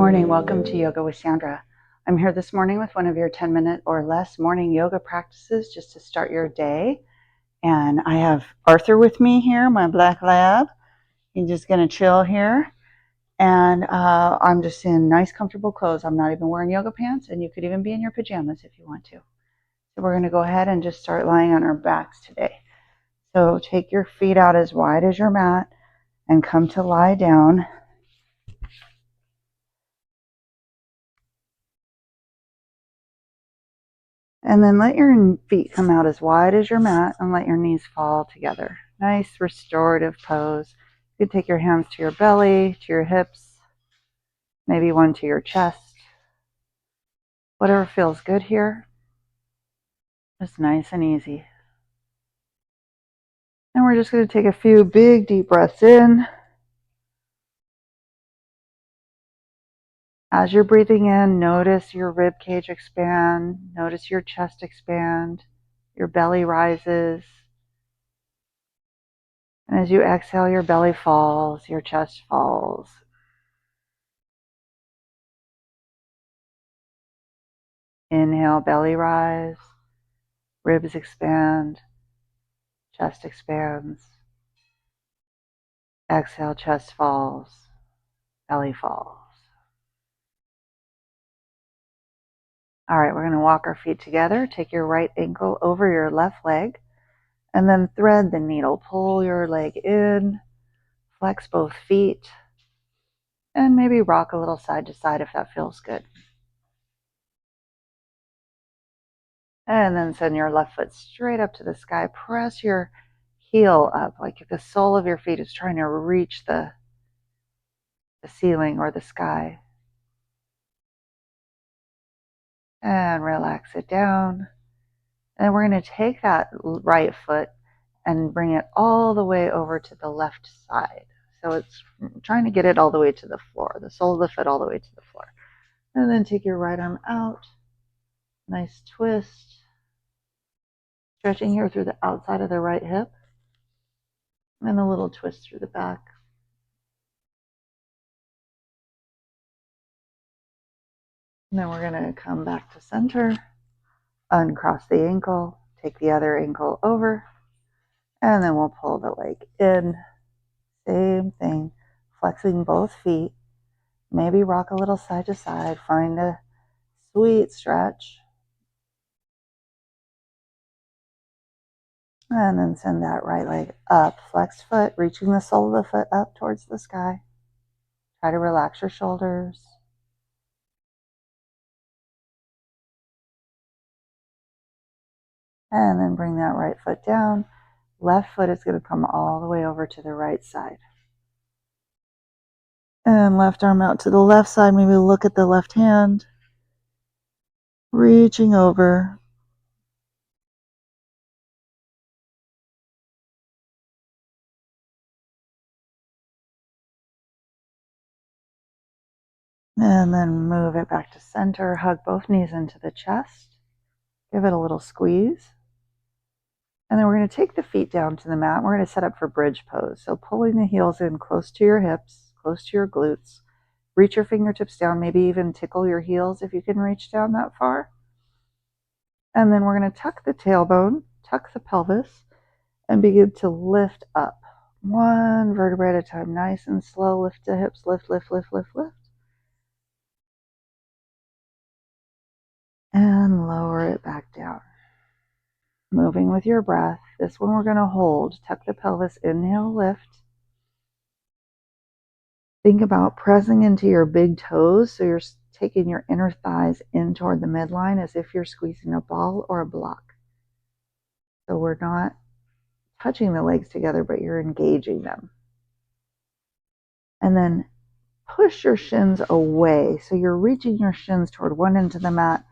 morning. Welcome to Yoga with Sandra. I'm here this morning with one of your 10-minute or less morning yoga practices just to start your day. And I have Arthur with me here, my black lab. He's just going to chill here. And I'm just in nice, comfortable clothes. I'm not even wearing yoga pants, and you could even be in your pajamas if you want to. So we're going to go ahead and just start lying on our backs today. So take your feet out as wide as your mat and come to lie down. And then let your feet come out as wide as your mat and let your knees fall together. Nice restorative pose. You can take your hands to your belly, to your hips, maybe one to your chest. Whatever feels good here. Just nice and easy. And we're just going to take a few big deep breaths in. As you're breathing in, notice your rib cage expand. Notice your chest expand. Your belly rises. And as you exhale, your belly falls, your chest falls. Inhale, belly rise, ribs expand, chest expands. Exhale, chest falls, belly falls. All right, we're going to walk our feet together. Take your right ankle over your left leg and then thread the needle. Pull your leg in, flex both feet, and maybe rock a little side to side if that feels good. And then send your left foot straight up to the sky. Press your heel up like the sole of your feet is trying to reach the ceiling or the sky. And relax it down. And we're going to take that right foot and bring it all the way over to the left side. So it's trying to get it all the way to the floor, the sole of the foot all the way to the floor. And then take your right arm out. Nice twist. Stretching here through the outside of the right hip. And a little twist through the back. And then we're going to come back to center. Uncross the ankle. Take the other ankle over. And then we'll pull the leg in. Same thing. Flexing both feet. Maybe rock a little side to side. Find a sweet stretch. And then send that right leg up. Flex foot, reaching the sole of the foot up towards the sky. Try to relax your shoulders. And then bring that right foot down. Left foot is going to come all the way over to the right side. And left arm out to the left side. Maybe look at the left hand. Reaching over. And then move it back to center. Hug both knees into the chest. Give it a little squeeze. And then we're going to take the feet down to the mat. We're going to set up for bridge pose. So pulling the heels in close to your hips, close to your glutes. Reach your fingertips down, maybe even tickle your heels if you can reach down that far. And then we're going to tuck the tailbone, tuck the pelvis, and begin to lift up. One vertebrae at a time, nice and slow. Lift the hips, lift, lift, lift, lift, lift. And lower it back down. Moving with your breath. This one we're going to hold. Tuck the pelvis, inhale, lift. Think about pressing into your big toes. So you're taking your inner thighs in toward the midline as if you're squeezing a ball or a block. So we're not touching the legs together, but you're engaging them. And then push your shins away. So you're reaching your shins toward one end of the mat,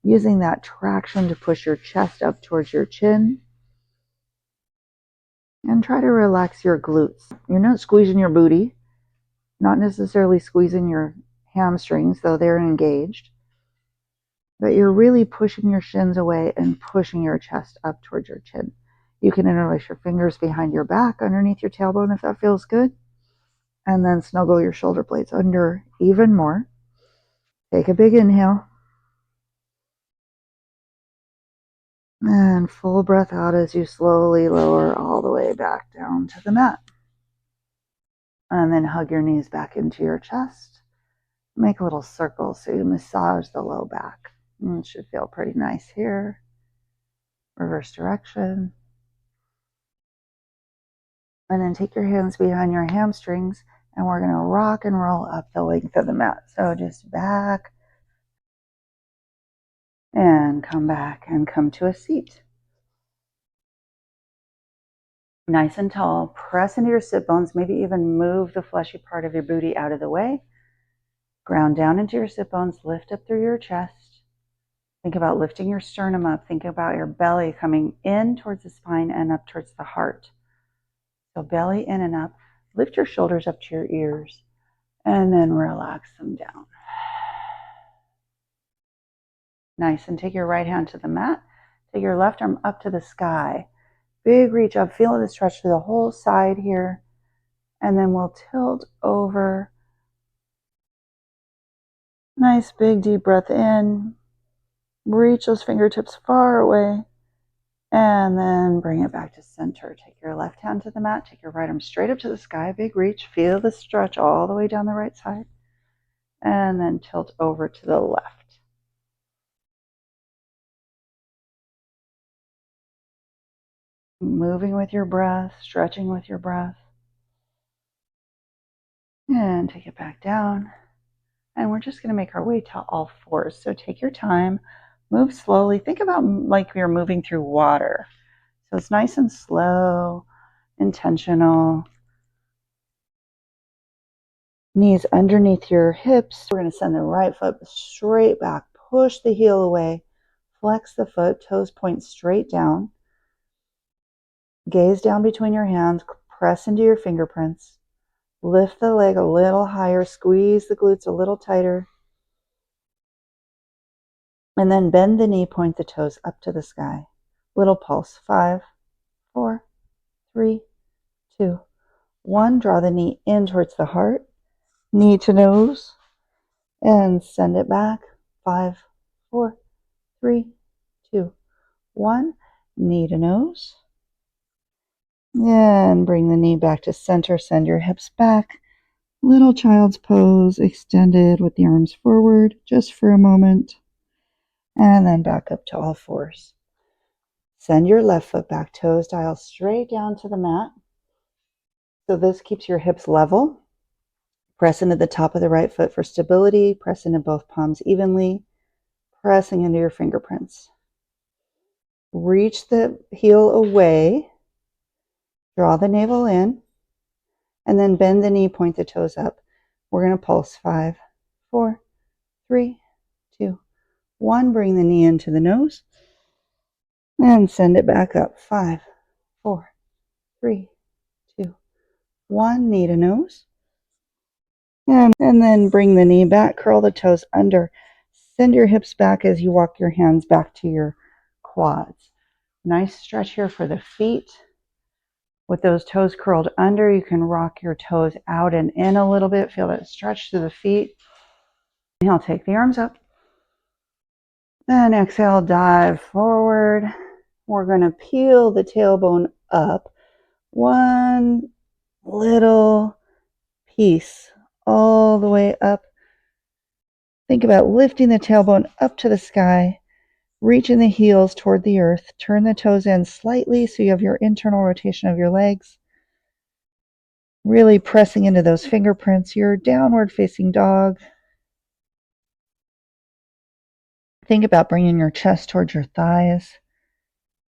using that traction to push your chest up towards your chin. And try to relax your glutes. You're not squeezing your booty, not necessarily squeezing your hamstrings, though they're engaged. But you're really pushing your shins away and pushing your chest up towards your chin. You can interlace your fingers behind your back underneath your tailbone if that feels good. And then snuggle your shoulder blades under even more. Take a big inhale. And full breath out as you slowly lower all the way back down to the mat. And then hug your knees back into your chest. Make a little circle so you massage the low back. It should feel pretty nice here. Reverse direction. And then take your hands behind your hamstrings and we're going to rock and roll up the length of the mat. So just back and come back and come to a seat. Nice and tall. Press into your sit bones. Maybe even move the fleshy part of your booty out of the way. Ground down into your sit bones. Lift up through your chest. Think about lifting your sternum up. Think about your belly coming in towards the spine and up towards the heart. So belly in and up. Lift your shoulders up to your ears and then relax them down. Nice. And take your right hand to the mat. Take your left arm up to the sky. Big reach up. Feel the stretch through the whole side here. And then we'll tilt over. Nice big deep breath in. Reach those fingertips far away. And then bring it back to center. Take your left hand to the mat. Take your right arm straight up to the sky. Big reach. Feel the stretch all the way down the right side. And then tilt over to the left. Moving with your breath. Stretching with your breath. And take it back down. And we're just going to make our way to all fours. So take your time. Move slowly. Think about like you're moving through water. So it's nice and slow, intentional. Knees underneath your hips. We're going to send the right foot straight back. Push the heel away. Flex the foot. Toes point straight down. Gaze down between your hands. Press into your fingerprints. Lift the leg a little higher. Squeeze the glutes a little tighter. And then bend the knee, point the toes up to the sky. Little pulse. 5, 4, 3, 2, 1. Draw the knee in towards the heart. Knee to nose. And send it back. 5, 4, 3, 2, 1. Knee to nose. And bring the knee back to center. Send your hips back. Little child's pose, extended with the arms forward just for a moment. And then back up to all fours. Send your left foot back, toes dial straight down to the mat. So this keeps your hips level. Press into the top of the right foot for stability. Press into both palms evenly. Pressing into your fingerprints. Reach the heel away. Draw the navel in. And then bend the knee, point the toes up. We're going to pulse. 5, 4, 3, 2, 1. Bring the knee into the nose. And send it back up. 5, 4, 3, 2, 1. Knee to nose. And then bring the knee back. Curl the toes under. Send your hips back as you walk your hands back to your quads. Nice stretch here for the feet. With those toes curled under, you can rock your toes out and in a little bit. Feel that stretch through the feet. Inhale, take the arms up. Then exhale, dive forward. We're going to peel the tailbone up. One little piece all the way up. Think about lifting the tailbone up to the sky, reaching the heels toward the earth. Turn the toes in slightly so you have your internal rotation of your legs. Really pressing into those fingerprints, your downward facing dog. Think about bringing your chest towards your thighs.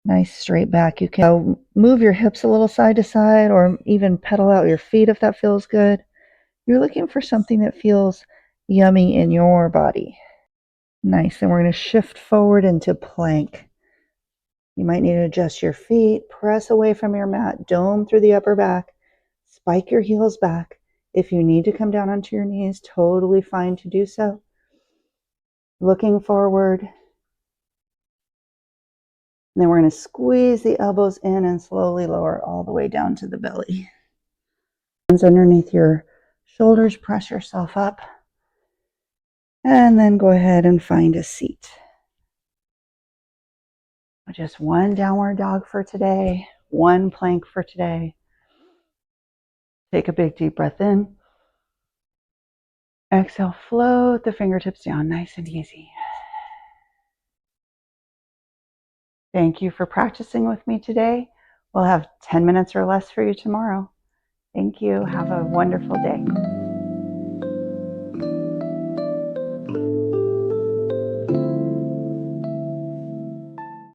Nice straight back. You can move your hips a little side to side or even pedal out your feet if that feels good. You're looking for something that feels yummy in your body. Nice. And we're going to shift forward into plank. You might need to adjust your feet, press away from your mat, dome through the upper back, spike your heels back. If you need to come down onto your knees, totally fine to do so. Looking forward. And then we're going to squeeze the elbows in and slowly lower all the way down to the belly. Hands underneath your shoulders, press yourself up. And then go ahead and find a seat. Just one downward dog for today, one plank for today. Take a big deep breath in. Exhale, float the fingertips down, nice and easy. Thank you for practicing with me today. We'll have 10 minutes or less for you tomorrow. Thank you. Have a wonderful day.